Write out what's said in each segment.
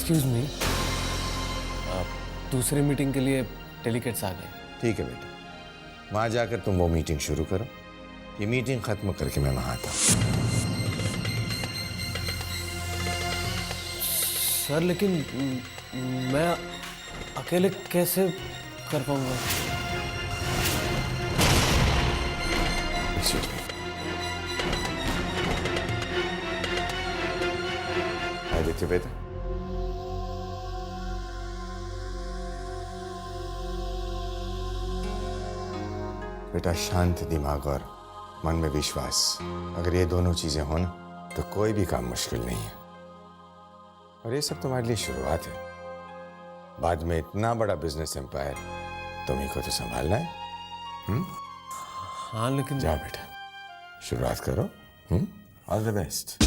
Excuse me, दूसरी meeting के लिए डेलीगेट्स आ गए। ठीक है बेटा, वहां जाकर तुम वो मीटिंग शुरू करो। ये मीटिंग खत्म करके मैं वहां आता हूँ। सर लेकिन मैं अकेले कैसे कर पाऊंगा? आदित्य बेटा, बेटा शांत दिमाग और मन में विश्वास, अगर ये दोनों चीजें हो ना तो कोई भी काम मुश्किल नहीं है। और ये सब तुम्हारे लिए शुरुआत है, बाद में इतना बड़ा बिजनेस एम्पायर तुम्ही को तो संभालना है। हाँ लेकिन जाओ बेटा, शुरुआत करो। All the best.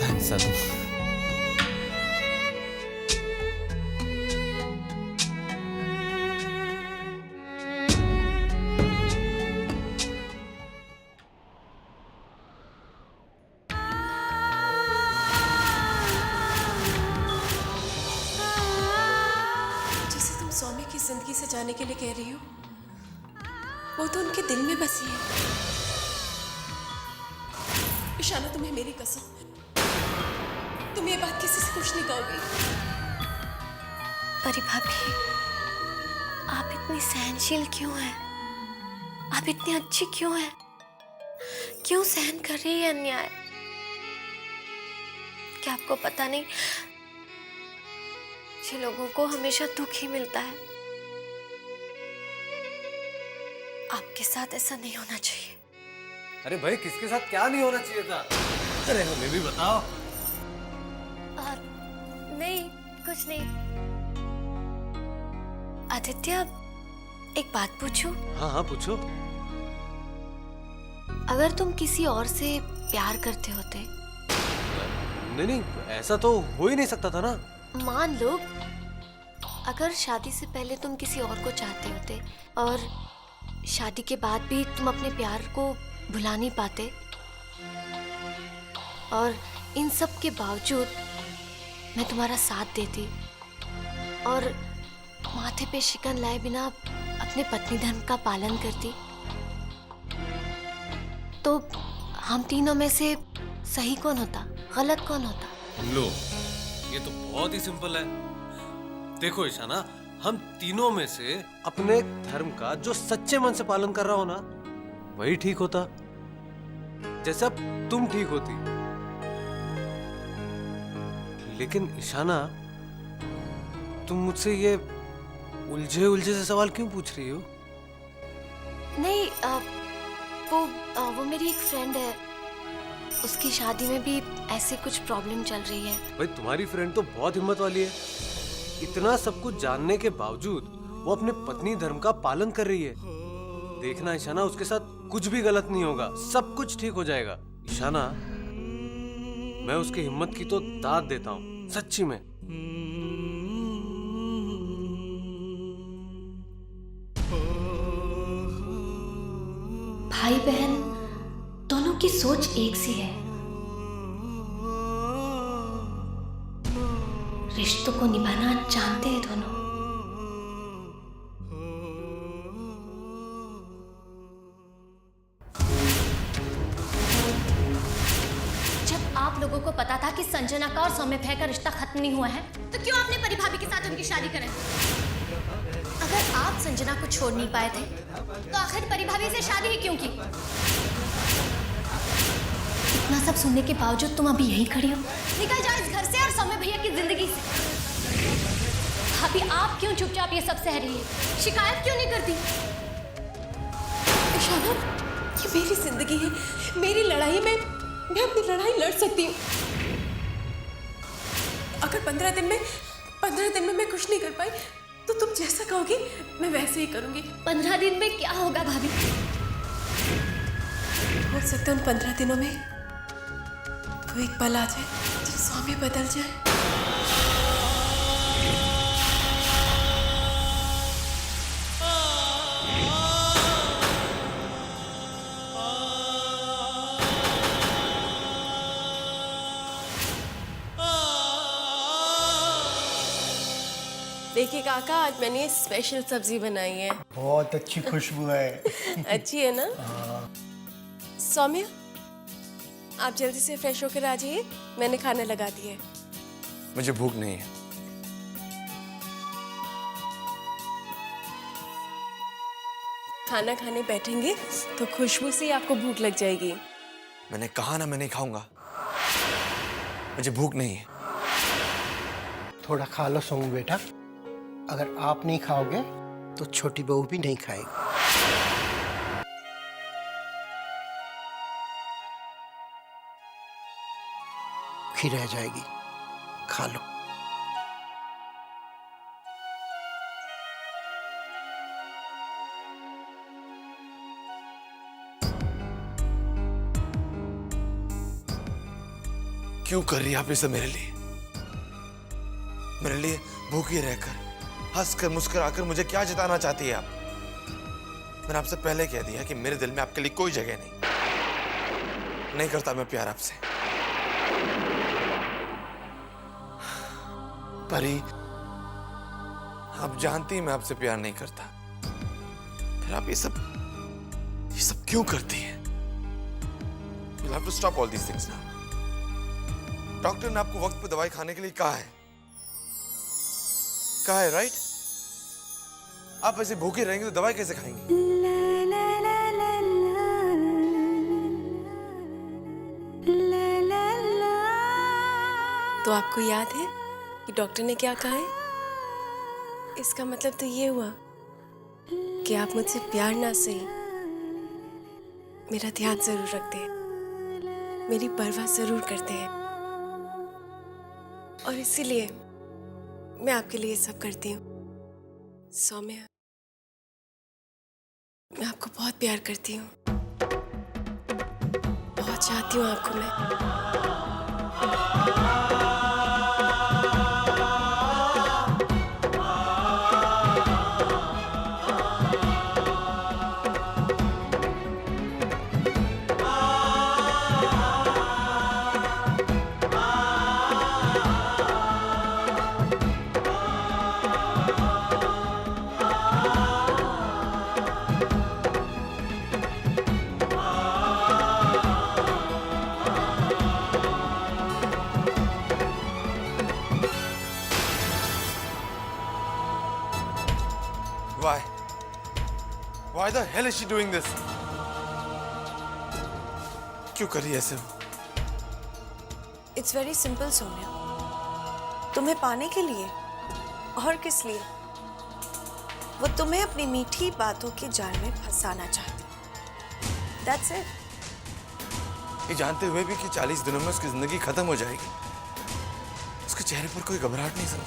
Thanks sir. Saumya की जिंदगी से जाने के लिए कह रही हो, वो तो उनके दिल में बसी है। ईशाना, तुम्हें मेरी कसम, तुम ये बात किसी से कुछ नहीं कहोगी। परी भाभी, आप इतनी सहनशील क्यों हैं? आप इतनी अच्छी क्यों हैं? क्यों सहन कर रही है अन्याय? क्या आपको पता नहीं, अच्छे लोगों को हमेशा दुख ही मिलता है। आपके साथ ऐसा नहीं होना चाहिए। अरे भाई, किसके साथ क्या नहीं होना चाहिए था? अरे हमें भी बताओ। नहीं, कुछ नहीं। आदित्य, एक बात पूछूं? हाँ हाँ पूछो। अगर तुम किसी और से प्यार करते होते? नहीं नहीं, ऐसा तो हो ही नहीं सकता था ना। मान लो अगर शादी से पहले तुम किसी और को चाहते होते और शादी के बाद भी तुम अपने प्यार को भुला नहीं पाते, और इन सब के बावजूद मैं तुम्हारा साथ देती और माथे पे शिकन लाए बिना अपने पत्नी धर्म का पालन करती, तो हम तीनों में से सही कौन होता, गलत कौन होता? लो, ये तो बहुत ही सिंपल है। देखो ईशाना, हम तीनों में से अपने धर्म का जो सच्चे मन से पालन कर रहा हो ना, वही ठीक होता। जैसे अब तुम ठीक होती। लेकिन ईशाना, तुम मुझसे ये उलझे उलझे से सवाल क्यों पूछ रही हो? नहीं, वो मेरी एक फ्रेंड है, उसकी शादी में भी ऐसे कुछ प्रॉब्लम चल रही है। भाई, तुम्हारी फ्रेंड तो बहुत हिम्मत वाली है। इतना सब कुछ जानने के बावजूद वो अपने पत्नी धर्म का पालन कर रही है। देखना ईशाना, उसके साथ कुछ भी गलत नहीं होगा, सब कुछ ठीक हो जाएगा। ईशाना, मैं उसकी हिम्मत की तो दाद देता हूँ, सच्ची में। भाई बहन दोनों की सोच एक सी है, रिश्तों को निभाना जानते हैं दोनों। जब आप लोगों को पता था कि संजना का और सौम्य भैया का रिश्ता खत्म नहीं हुआ है, तो क्यों आपने परी भाभी के साथ उनकी शादी कराई? अगर आप संजना को छोड़ नहीं पाए थे, तो आखिर परी भाभी से शादी ही क्यों की? इतना सब सुनने के बावजूद तुम अभी यहीं खड़ी हो? निकल जाओ इस घर से और सौम्य भैया की जिंदगी से। भाभी, आप क्यों चुपचाप ये सब सह रही है? शिकायत क्यों नहीं करती? ईशाना, ये मेरी जिंदगी है, मेरी लड़ाई में मैं अपनी लड़ाई लड़ सकती हूँ। अगर 15 दिन में मैं कुछ नहीं कर पाई, तो तुम जैसा कहोगी मैं वैसे ही करूंगी। 15 दिन में क्या होगा भाभी? हो सकता है उन 15 दिनों में वो एक पल आ जाए जब सौम्य बदल जाए। देखिए काका, आज मैंने स्पेशल सब्जी बनाई है। बहुत अच्छी खुशबू है। अच्छी है ना? सौम्या, आप जल्दी से फ्रेश होकर आ जाइए, मैंने खाना लगा दिया है। मुझे भूख नहीं है। खाना खाने बैठेंगे तो खुशबू से ही आपको भूख लग जाएगी। मैंने कहा ना मैं नहीं खाऊंगा। मुझे भूख नहीं है। थोड़ा खा लो सोमू बेटा, अगर आप नहीं खाओगे तो छोटी बहू भी नहीं खाएगी। भूखी रह जाएगी, खा लो। क्यों कर रही है आप ये सब मेरे लिए? मेरे लिए भूखी रहकर, हंसकर मुस्कुराकर मुझे क्या जताना चाहती है आप? मैंने आपसे पहले कह दिया कि मेरे दिल में आपके लिए कोई जगह नहीं करता मैं प्यार आपसे। परी, आप जानती हैं मैं आपसे प्यार नहीं करता, फिर आप ये सब क्यों करती हैं? You'll have to stop all these things now. Doctor ने आपको वक्त पे दवाई खाने के लिए कहा है, राइट? आप ऐसे भूखे रहेंगे तो दवाई कैसे खाएंगे? तो आपको याद है कि डॉक्टर ने क्या कहा है? इसका मतलब तो ये हुआ कि आप मुझसे प्यार ना सही, मेरा ध्यान जरूर रखते हैं, मेरी परवाह जरूर करते हैं, और इसीलिए मैं आपके लिए सब करती हूँ। सौम्या, मैं आपको बहुत प्यार करती हूँ, बहुत चाहती हूँ आपको मैं। Why the hell is she doing this? क्यों कर रही है ऐसे? इट्स वेरी सिंपल सोनिया, तुम्हें पाने के लिए, और किस लिए? वो तुम्हें अपनी मीठी बातों के जाल में फंसाना चाहती। That's it. ये जानते हुए भी कि 40 दिनों में उसकी जिंदगी खत्म हो जाएगी, उसके चेहरे पर कोई घबराहट नहीं समझ,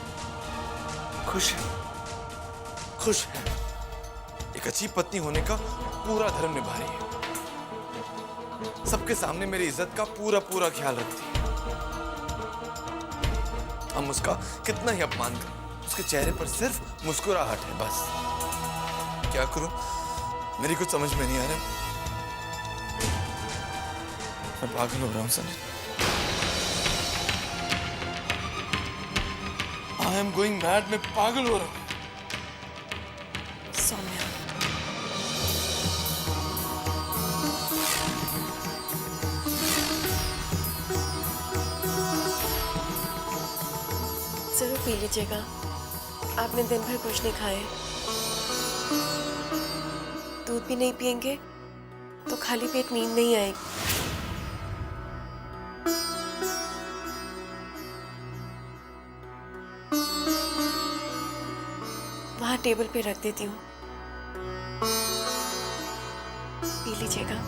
खुश है। एक अच्छी पत्नी होने का पूरा धर्म निभा रही है, सबके सामने मेरी इज्जत का पूरा ख्याल रखती है। हम उसका कितना ही अपमान करें, उसके चेहरे पर सिर्फ मुस्कुराहट है बस। क्या करूं, मेरी कुछ समझ में नहीं आ रहा। मैं पागल हो रहा हूं sir. I am going mad. मैं पागल हो रहा हूं। सौम्या, जरूर पी लीजिएगा, आपने दिन भर कुछ नहीं खाए। दूध भी नहीं पिएंगे तो खाली पेट नींद नहीं आएगी। वहां टेबल पे रख देती हूँ, पी लीजिएगा।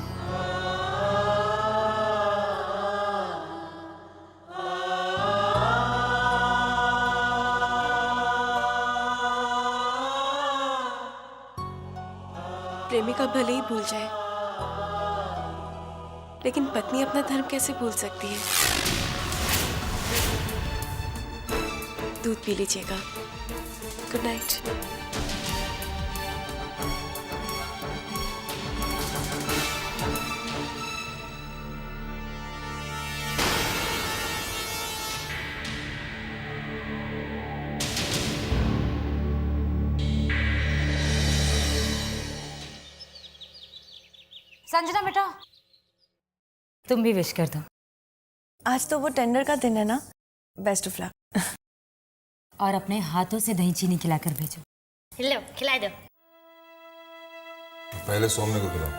प्रेमिका भले ही भूल जाए, लेकिन पत्नी अपना धर्म कैसे भूल सकती है? दूध पी लीजिएगा। Good night. संजना बेटा, तुम भी विश कर दो। आज तो वो टेंडर का दिन है ना, बेस्ट ऑफ लक। और अपने हाथों से दही चीनी खिलाकर भेजो। लो खिला दो। पहले सोमने को खिलाओ।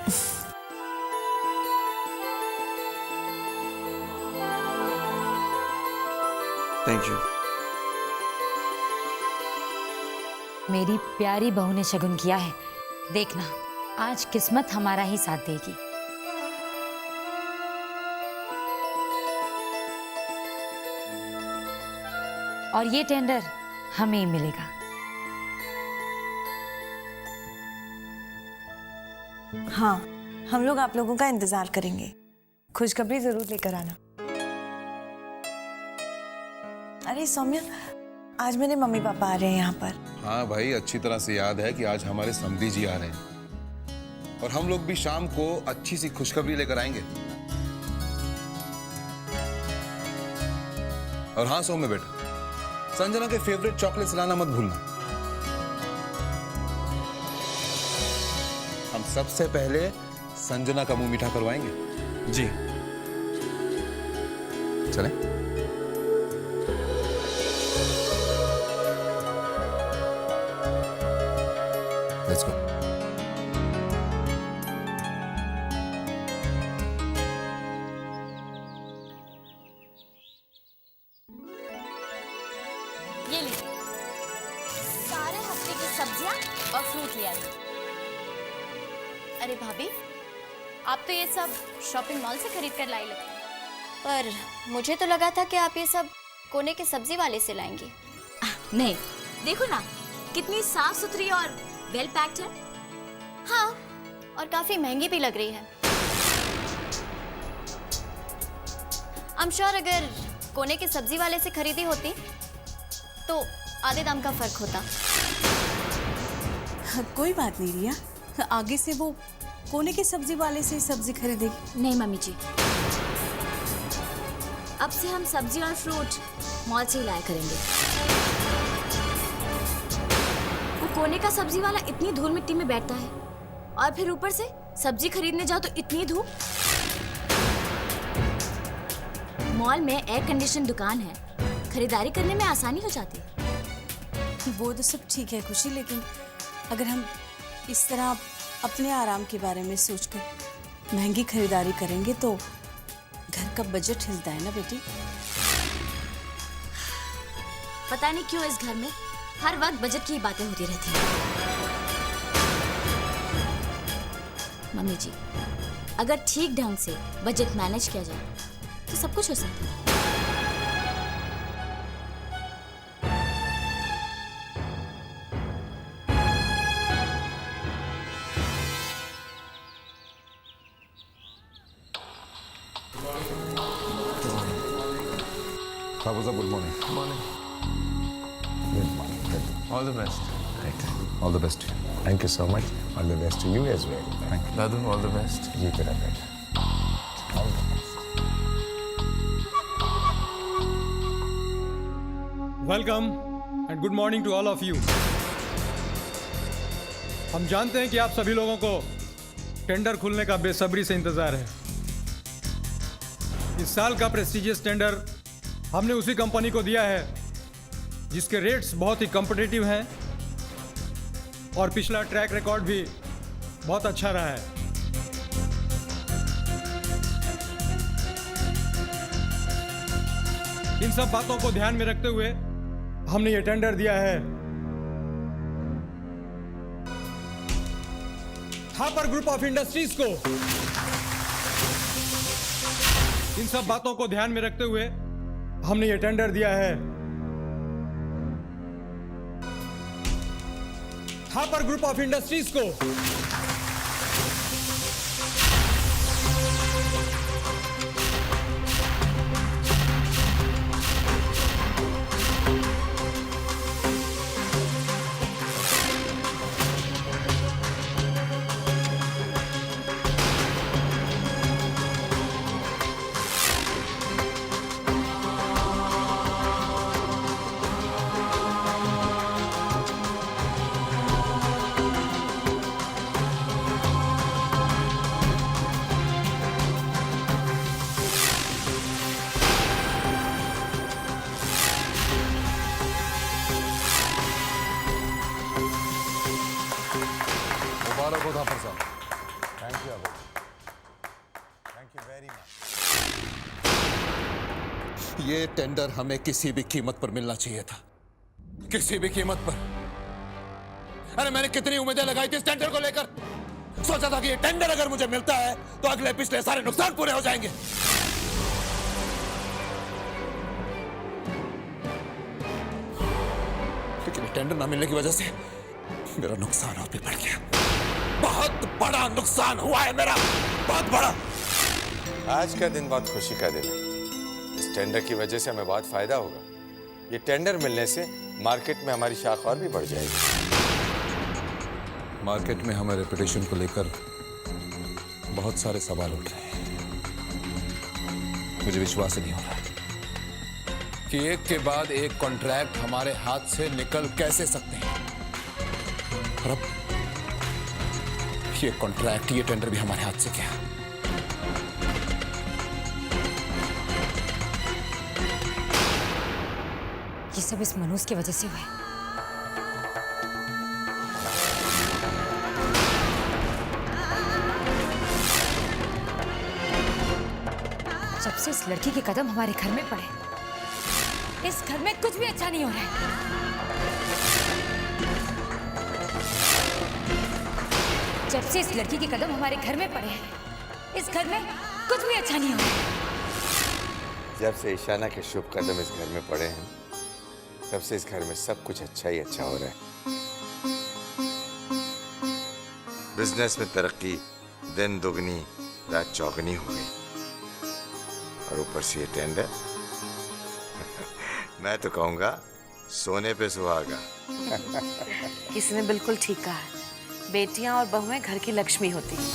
Thank you. मेरी प्यारी बहू ने शगुन किया है, देखना आज किस्मत हमारा ही साथ देगी। और ये टेंडर हमें ही मिलेगा। हाँ, हम लोग आप लोगों का इंतजार करेंगे। खुशखबरी जरूर लेकर आना। अरे सौम्या, आज मेरे मम्मी पापा आ रहे हैं यहाँ पर। हाँ भाई, अच्छी तरह से याद है कि आज हमारे समधी जी आ रहे हैं और हम लोग भी शाम को अच्छी सी खुशखबरी लेकर आएंगे। और हाँ सौम्य बेटा, संजना के फेवरेट चॉकलेट्स लाना मत भूलना। हम सबसे पहले संजना का मुंह मीठा करवाएंगे। जी। चलें? Let's go. ये ली सारे हफ्ते की सब्जियां और फ्रूट ले आई। अरे भाभी, आप तो ये सब शॉपिंग मॉल से खरीद कर लाई लगती, पर मुझे तो लगा था कि आप ये सब कोने के सब्जी वाले से लाएंगे। नहीं, देखो ना कितनी साफ सुथरी और वेल पैक्ड है। हाँ, और काफी महंगी भी लग रही है। आई एम श्योर अगर कोने के सब्जी वाले से खरीदी होती तो आधे दाम का फर्क होता। कोई बात नहीं रिया, आगे से वो कोने के सब्जी वाले से सब्जी खरीदेगी। नहीं मम्मी जी, अब से हम सब्जी और फ्रूट मॉल से ही लाया करेंगे। वो कोने का सब्जी वाला इतनी धूल मिट्टी में बैठता है और फिर ऊपर से सब्जी खरीदने जाओ तो इतनी धूप। मॉल में एयर कंडीशन दुकान है, खरीदारी करने में आसानी हो जाती है। वो तो सब ठीक है खुशी, लेकिन अगर हम इस तरह अपने आराम के बारे में सोचकर महंगी खरीदारी करेंगे तो घर का बजट हिलता है ना बेटी। पता नहीं क्यों इस घर में हर वक्त बजट की बातें होती रहती हैं। मम्मी जी, अगर ठीक ढंग से बजट मैनेज किया जाए तो सब कुछ हो सकता है। Babuza, good morning. Good morning. Good morning. Good morning. All the best. Thank you. All the best. Thank you so much. All the best to you as well. Thank you. Dadu, all the best. जी तेरा बेटा। All the best. Welcome and good morning to all of you. हम जानते हैं कि आप सभी लोगों को टेंडर खुलने का बेसब्री से इंतजार है। इस साल का प्रेस्टिजियस टेंडर हमने उसी कंपनी को दिया है जिसके रेट्स बहुत ही कॉम्पिटिटिव हैं और पिछला ट्रैक रिकॉर्ड भी बहुत अच्छा रहा है। इन सब बातों को ध्यान में रखते हुए हमने ये टेंडर दिया है थापर ग्रुप ऑफ इंडस्ट्रीज को। इन सब बातों को ध्यान में रखते हुए हमने ये टेंडर दिया है थापर ग्रुप ऑफ इंडस्ट्रीज को। बहुत थापर साहब। थैंक यू अबे, थैंक यू वेरी मच। ये टेंडर हमें किसी भी कीमत पर मिलना चाहिए था, किसी भी कीमत पर। अरे मैंने कितनी उम्मीदें लगाई थी इस टेंडर को लेकर। सोचा था कि ये टेंडर अगर मुझे मिलता है तो अगले पिछले सारे नुकसान पूरे हो जाएंगे। लेकिन टेंडर ना मिलने की वजह से मेरा नुकसान और भी बढ़ गया। बहुत बड़ा नुकसान हुआ है मेरा, बहुत बड़ा। आज का दिन बहुत खुशी का दिन है। इस टेंडर की वजह से हमें बहुत फायदा होगा। ये टेंडर मिलने से मार्केट में हमारी शाख और भी बढ़ जाएगी। मार्केट में हमारे रेपुटेशन को लेकर बहुत सारे सवाल उठ रहे हैं। मुझे विश्वास ही नहीं हो रहा कि एक के बाद एक कॉन्ट्रैक्ट हमारे हाथ से निकल कैसे सकते हैं। और अब ये कॉन्ट्रैक्ट, ये टेंडर भी हमारे हाथ से गया। ये सब इस मनोज की वजह से हुआ है। जब से इस लड़की के कदम हमारे घर में पड़े, इस घर में कुछ भी अच्छा नहीं हो रहा है। जब से इस लड़की के कदम हमारे घर में पड़े हैं, इस घर में कुछ भी अच्छा नहीं हो रहा है। जब से ईशाना के शुभ कदम इस घर में पड़े हैं, तब से इस घर में सब कुछ अच्छा ही अच्छा हो रहा है। बिजनेस में तरक्की दिन दुगनी रात चौगनी हो गई, और ऊपर से ये टेंडर मैं तो कहूंगा सोने पे सुहागा। इसने बिल्कुल ठीक कहा है। बेटियां और बहुएं घर की लक्ष्मी होती हैं।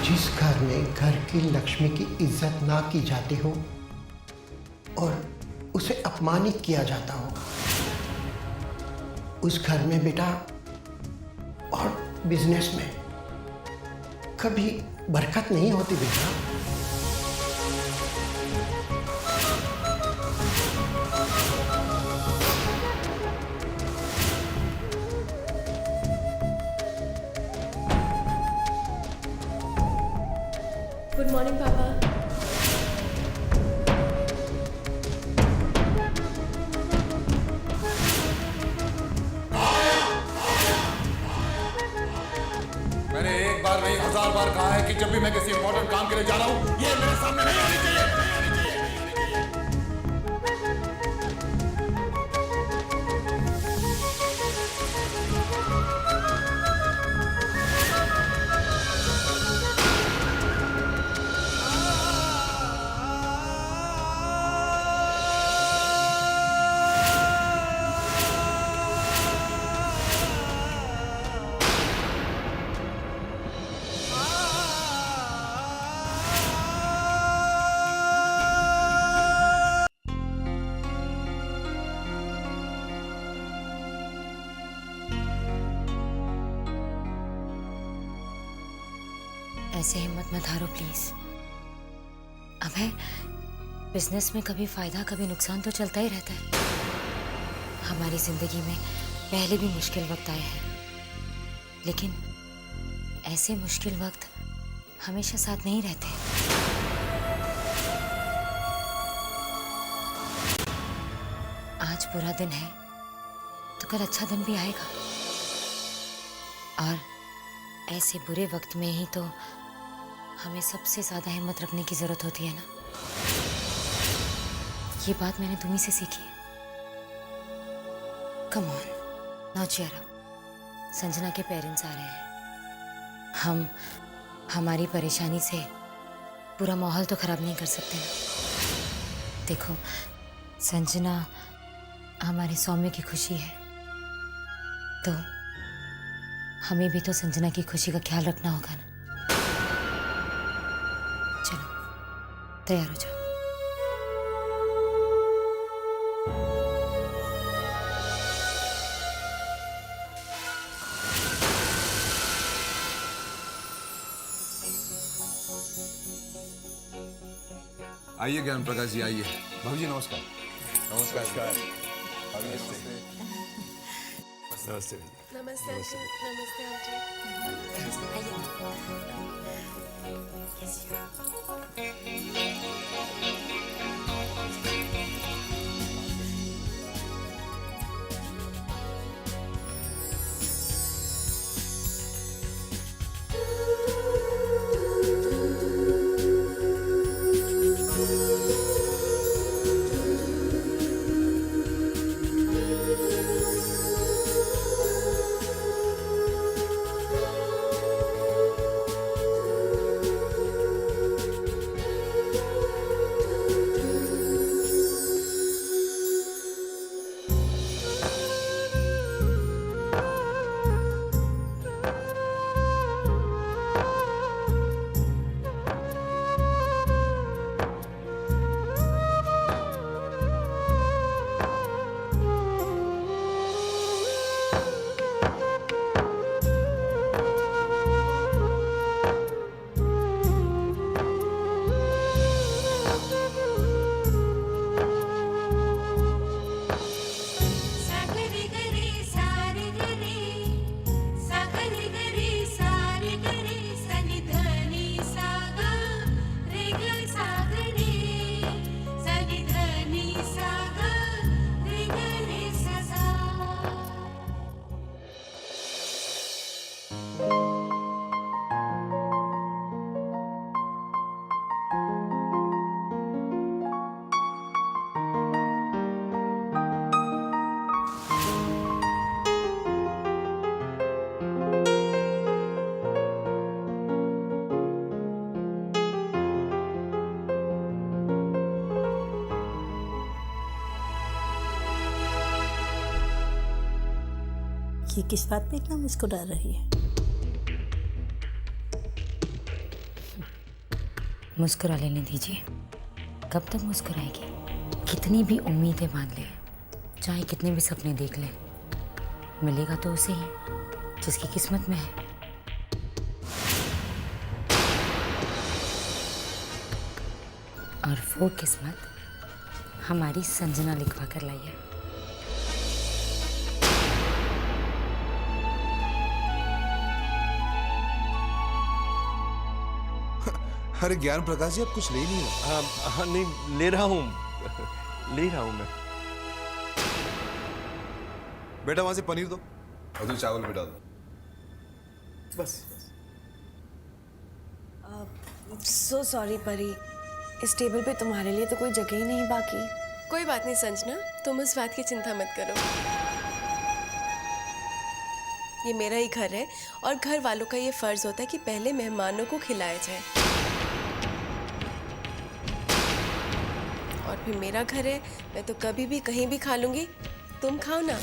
जिस घर में घर की लक्ष्मी की इज्जत ना की जाती हो और उसे अपमानित किया जाता हो, उस घर में बेटा और बिजनेस में कभी बरकत नहीं होती बेटा। गुड मॉर्निंग पापा। मैंने एक बार नहीं 1000 बार कहा है कि जब भी मैं किसी इंपॉर्टेंट काम के लिए जा रहा हूं, ये मेरे सामने नहीं आनी चाहिए। ऐसे हिम्मत मत हारो प्लीज। अभय, बिजनेस में कभी फायदा कभी नुकसान तो चलता ही रहता है। हमारी जिंदगी में पहले भी मुश्किल वक्त आए हैं, लेकिन ऐसे मुश्किल वक्त हमेशा साथ नहीं रहते। आज बुरा दिन है तो कल अच्छा दिन भी आएगा, और ऐसे बुरे वक्त में ही तो हमें सबसे ज्यादा हिम्मत रखने की जरूरत होती है ना। ये बात मैंने तुम्ही से सीखी है। Come on, now cheer up. Sanjana के पेरेंट्स आ रहे हैं। हम हमारी परेशानी से पूरा माहौल तो खराब नहीं कर सकते ना। देखो, संजना हमारे सौम्य की खुशी है, तो हमें भी तो संजना की खुशी का ख्याल रखना होगा ना। चलो तैयार हो जाओ। आइए ज्ञान प्रकाश जी, आइए। भाभी जी नमस्कार। नमस्कार। नमस्ते नमस्ते ये किस बात पे इतना मुस्कुरा रही है? मुस्कुरा लेने दीजिए। कब तक मुस्कुराएगी? कितनी भी उम्मीदें बांध ले, चाहे कितने भी सपने देख ले, मिलेगा तो उसे ही जिसकी किस्मत में है। और वो किस्मत हमारी संजना लिखवा कर लाई है। अरे ज्ञान प्रकाश जी, आप कुछ ले नहीं रहे? हाँ नहीं, ले रहा हूँ मैं। बेटा वहां से पनीर दो और दो चावल भी डाल दो। बस। सो सॉरी परी, इस टेबल पे तुम्हारे लिए तो कोई जगह ही नहीं बाकी। कोई बात नहीं संजना, तुम उस बात की चिंता मत करो। ये मेरा ही घर है और घर वालों का ये फर्ज होता है कि पहले मेहमानों को खिलाया जाए। और फिर मेरा घर है, मैं तो कभी भी कहीं भी खा लूंगी, तुम खाओ ना।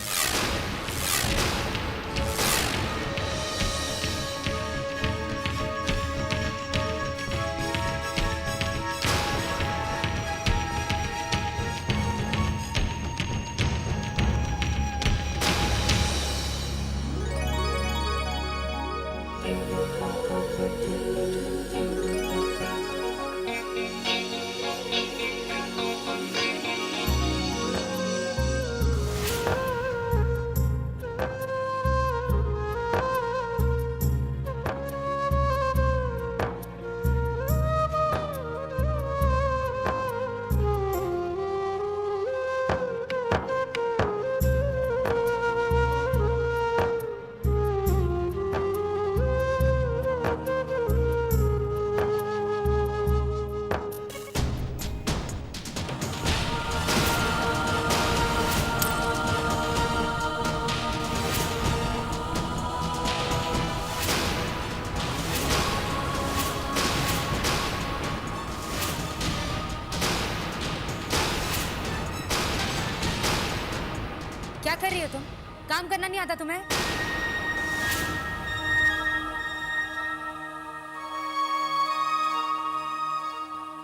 क्या कर रही हो तुम? काम करना नहीं आता तुम्हें?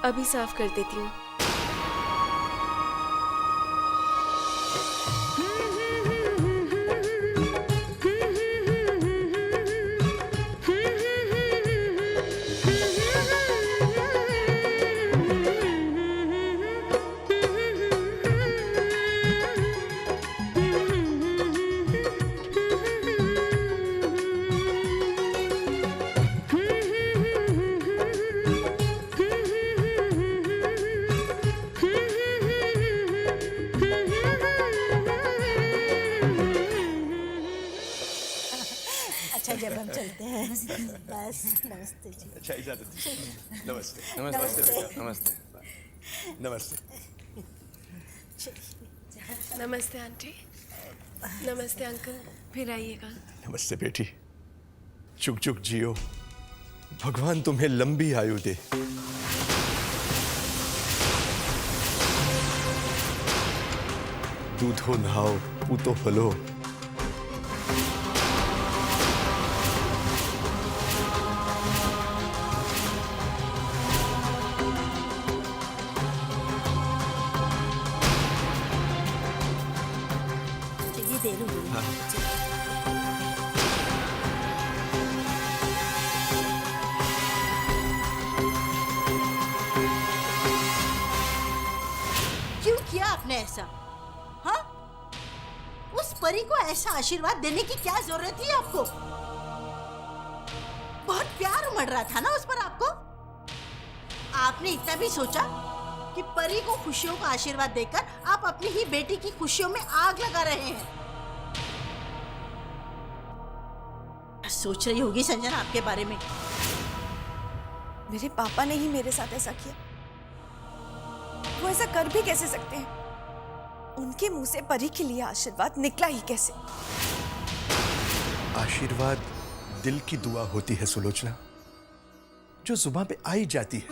अभी साफ कर देती हूँ। अच्छा जब हम चलते हैं बस। नमस्ते जी। अच्छा इजाजत दीजिए। नमस्ते नमस्ते बेटा, नमस्ते नमस्ते। नमस्ते आंटी। नमस्ते अंकल, फिर आइएगा। नमस्ते बेटी, चुक चुक जियो, भगवान तुम्हें लंबी आयु दे। दूधो नहाओ, पूतो फलो। दे लूँ। क्यों किया आपने ऐसा? हाँ? उस परी को ऐसा आशीर्वाद देने की क्या जरूरत थी आपको? बहुत प्यार उमड़ रहा था ना उस पर आपको? आपने इतना भी सोचा कि परी को खुशियों का आशीर्वाद देकर आप अपनी ही बेटी की खुशियों में आग लगा रहे हैं? सोच रही होगी संजना आपके बारे में। मेरे पापा ने ही मेरे साथ ऐसा किया। वो ऐसा कर भी कैसे सकते हैं? उनके मुंह से परी के लिए आशीर्वाद निकला ही कैसे? आशीर्वाद दिल की दुआ होती है सुलोचना, जो जुबान पे आई जाती है।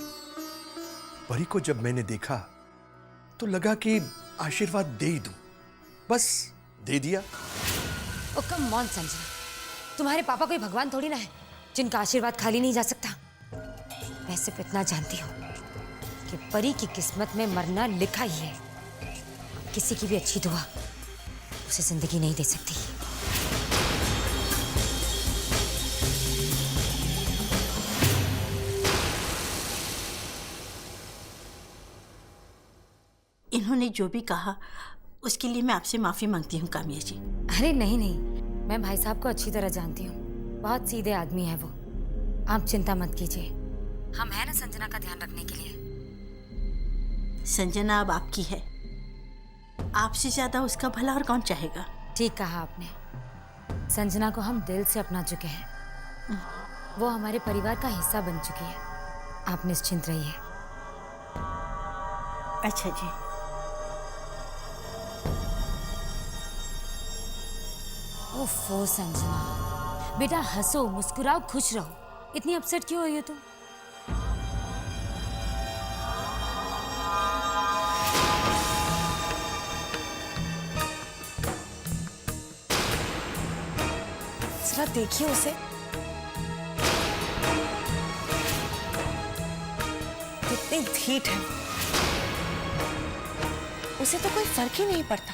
परी को जब मैंने देखा तो लगा कि आशीर्वाद दे ही दूं, बस दे दिया। ओ कम ऑन संजना, तुम्हारे पापा कोई भगवान थोड़ी ना है जिनका आशीर्वाद खाली नहीं जा सकता। वैसे तो इतना जानती हो कि परी की किस्मत में मरना लिखा ही है। किसी की भी अच्छी दुआ उसे जिंदगी नहीं दे सकती। इन्होंने जो भी कहा उसके लिए मैं आपसे माफी मांगती हूँ कामिया जी। अरे नहीं नहीं, मैं भाई साहब को अच्छी तरह जानती हूँ, बहुत सीधे आदमी है वो। आप चिंता मत कीजिए, हम हैं ना संजना का ध्यान रखने के लिए। संजना अब आपकी है, आपसे ज्यादा उसका भला और कौन चाहेगा? ठीक कहा आपने, संजना को हम दिल से अपना चुके हैं। वो हमारे परिवार का हिस्सा बन चुकी है। आप निश्चिंत रहिए। अच्छा जी। ओफो संजना, बेटा हंसो, मुस्कुराओ, खुश रहो। इतनी अपसेट क्यों हुई हो तुम? जरा देखिए उसे, कितनी ढीठ है। उसे तो कोई फर्क ही नहीं पड़ता,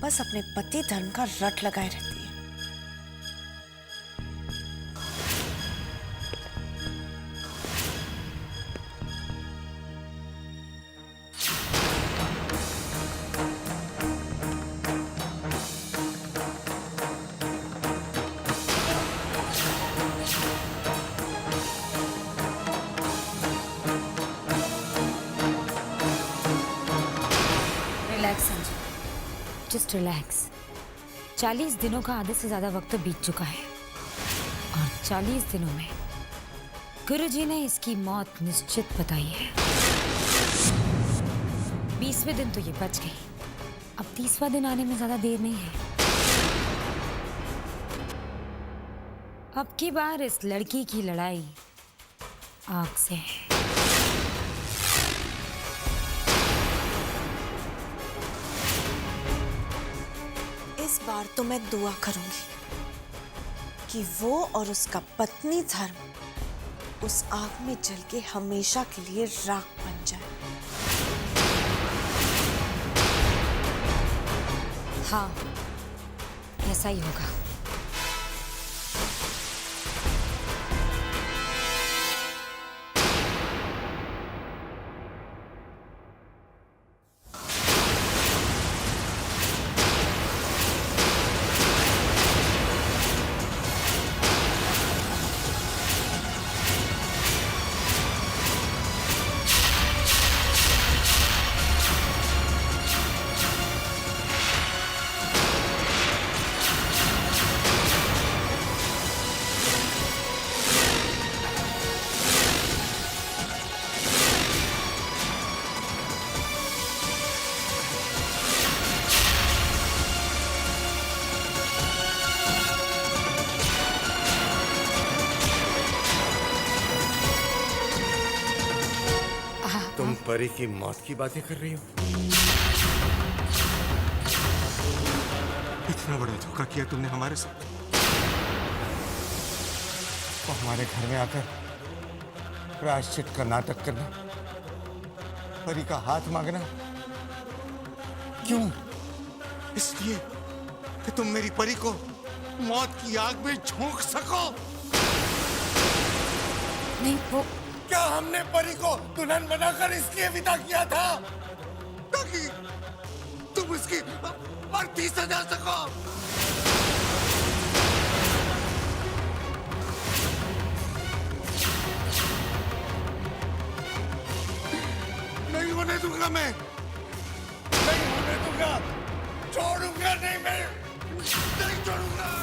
बस अपने पति धर्म का रट लगाए रहती है। Relax Sanju, just relax. 40 दिनों का आधे से ज्यादा वक्त तो बीत चुका है और 40 दिनों में गुरुजी ने इसकी मौत निश्चित बताई है। 20वें दिन तो ये बच गई, अब 30वां दिन आने में ज्यादा देर नहीं है। अब की बार इस लड़की की लड़ाई आग से है। इस बार तो मैं दुआ करूंगी कि वो और उसका पत्नी धर्म उस आग में जल के हमेशा के लिए राख बन जाए। हाँ, ऐसा ही होगा। तुम परी की मौत की बातें कर रही हो? इतना बड़ा धोखा किया तुमने हमारे साथ, और हमारे घर में आकर प्रायश्चित का नाटक करना, परी का हाथ मांगना। क्यों? इसलिए कि तुम मेरी परी को मौत की आग में झोंक सको। नहीं, वो क्या हमने परी को दुल्हन बनाकर इसलिए विदा किया था ताकि तुम इसकी अर्थी सजा सको? नहीं होने दूंगा मैं, नहीं होने दूंगा, छोड़ूंगा नहीं मैं, नहीं छोड़ूंगा।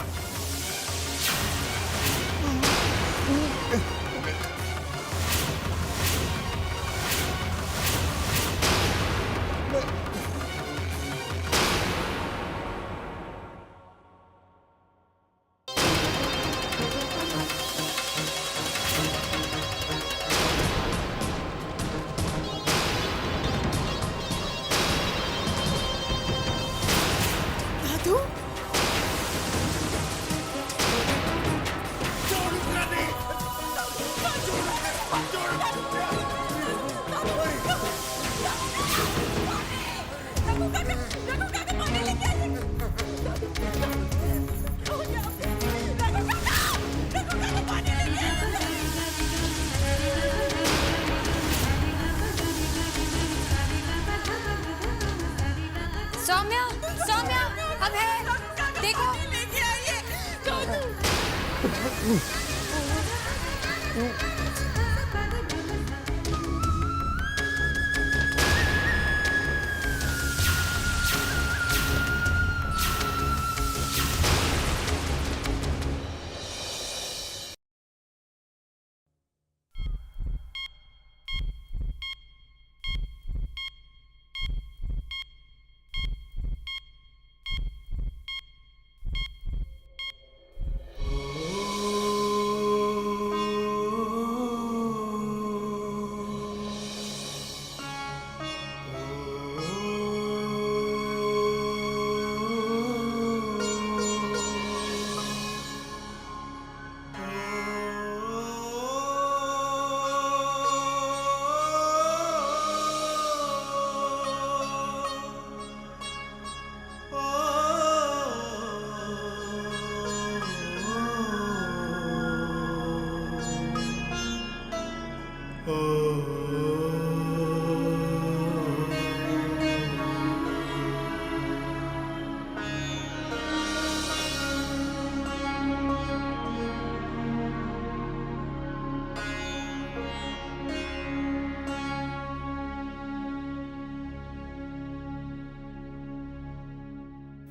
दादू, छोड़ूंगा नहीं, सौम्या, सौम्या, अब है, देखो।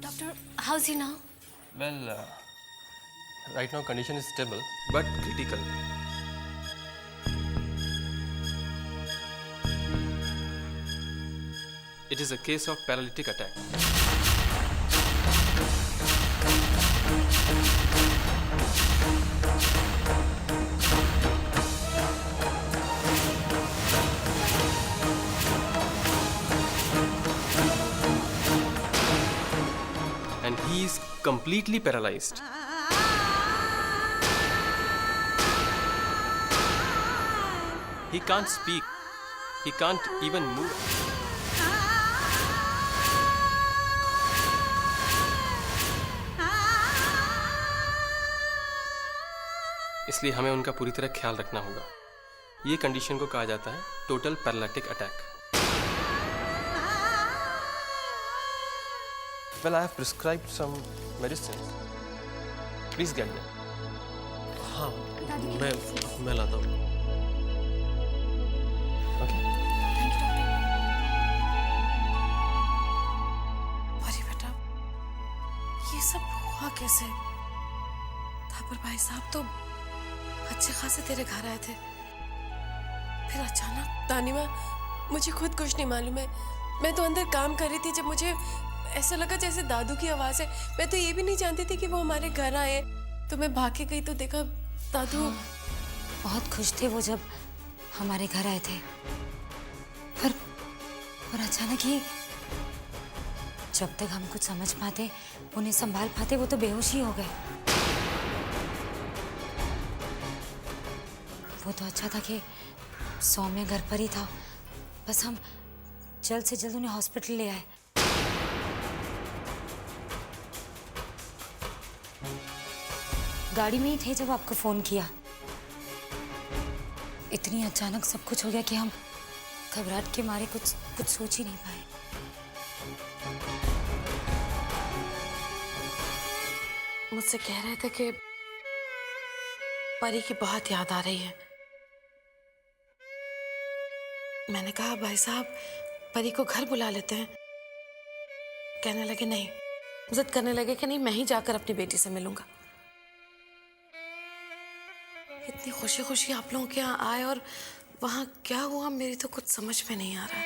Doctor, how's he now? Well, right now condition is stable but critical. It is a case of paralytic attack. And he is completely paralyzed. He can't speak. He can't even move. इसलिए हमें उनका पूरी तरह ख्याल रखना होगा। ये condition को कहा जाता है total paralytic attack. Well, I have prescribed some medicines. Please get them. हाँ, मैं लाता हूँ। परी बेटा, ये सब हुआ कैसे? थापर भाई साहब तो अच्छे खासे तेरे घर आए थे, फिर अचानक। तानिमा, मुझे खुद कुछ नहीं मालूम है। मैं तो अंदर काम कर रही थी जब मुझे ऐसा लगा जैसे दादू की आवाज़ है। मैं तो ये भी नहीं जानती थी कि वो हमारे घर आए, तो मैं भाग के गई तो देखा दादू। बहुत खुश थे वो जब हमारे घर आए थे, पर अचानक ही जब तक हम कुछ समझ पाते, उन्हें संभाल पाते, वो तो बेहोश ही हो गए। वो तो अच्छा था कि सौम्य घर पर ही था, बस हम जल्द से जल्द उन्हें हॉस्पिटल ले आए। गाड़ी में ही थे जब आपको फोन किया। इतनी अचानक सब कुछ हो गया कि हम घबराहट के मारे कुछ सोच ही नहीं पाए। मुझसे कह रहे थे कि परी की बहुत याद आ रही है। मैंने कहा भाई साहब, परी को घर बुला लेते हैं। कहने लगे नहीं, जिद करने लगे कि नहीं, मैं ही जाकर अपनी बेटी से मिलूंगा। इतनी खुशी खुशी आप लोगों के यहाँ आए और वहां क्या हुआ मेरी तो कुछ समझ में नहीं आ रहा है।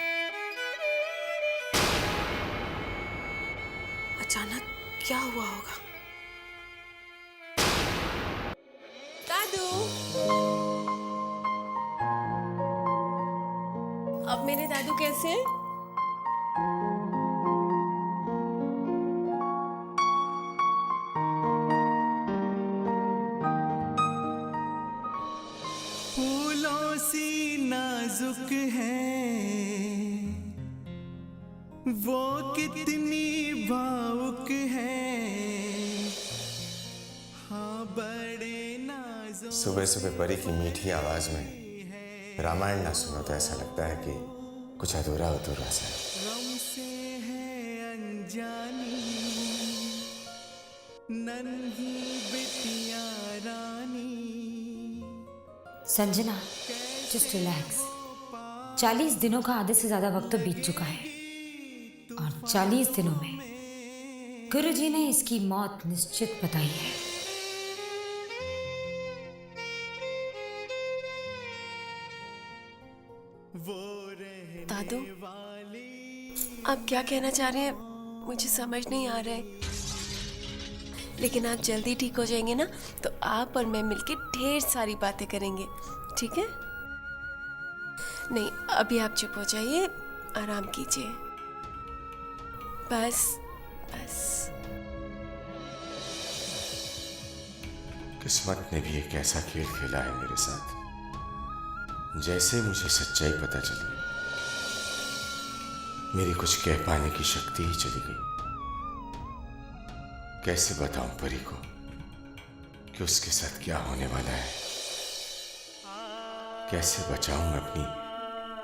अचानक क्या हुआ होगा? दादू, अब मेरे दादू कैसे हैं? फूलों सी नाजुक है वो, कितनी भावुक है। हाँ, बड़े नाजुक। सुबह सुबह परी की मीठी आवाज में रामायण ना सुनो तो ऐसा लगता है कि कुछ अधूरा अधूरा सा है। गम से है अनजानी नन्ही बिटिया रानी। Sanjana, just relax. 40 दिनों का आधे से ज्यादा वक्त तो बीत चुका है और 40 दिनों में गुरुजी ने इसकी मौत निश्चित बताई है। दादू, आप क्या कहना चाह रहे हैं मुझे समझ नहीं आ रहा है, लेकिन आप जल्दी ठीक हो जाएंगे ना, तो आप और मैं मिलके ढेर सारी बातें करेंगे, ठीक है? नहीं, अभी आप चुप हो जाइए, आराम कीजिए, बस बस। किस्मत ने भी एक ऐसा खेल खेला है मेरे साथ। जैसे मुझे सच्चाई पता चली, मेरी कुछ कह पाने की शक्ति ही चली गई। कैसे बताऊं परी को कि उसके साथ क्या होने वाला है? कैसे बचाऊं अपनी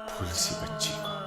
फूल सी बच्ची को?